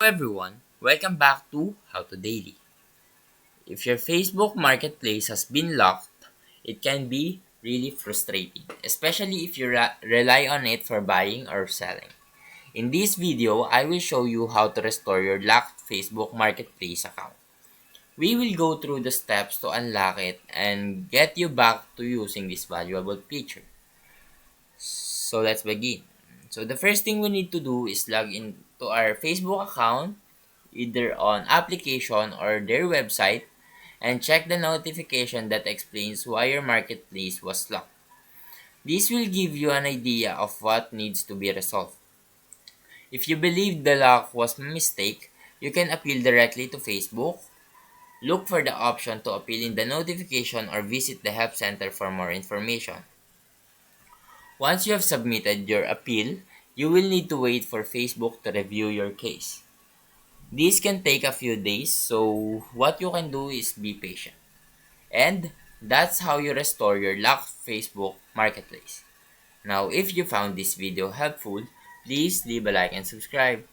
Everyone, welcome back to How to Daily. If your Facebook Marketplace has been locked, it can be really frustrating, especially if you rely on it for buying or selling. In this video, I will show you how to restore your locked Facebook Marketplace account. We will go through the steps to unlock it and get you back to using this valuable feature. So let's begin. So the first thing we need to do is log into our Facebook account either on application or their website and check the notification that explains why your marketplace was locked. This will give you an idea of what needs to be resolved. If you believe the lock was a mistake, you can appeal directly to Facebook. Look for the option to appeal in the notification or visit the help center for more information. Once you have submitted your appeal, you will need to wait for Facebook to review your case. This can take a few days, so what you can do is be patient. And that's how you restore your locked Facebook Marketplace. Now, if you found this video helpful, please leave a like and subscribe.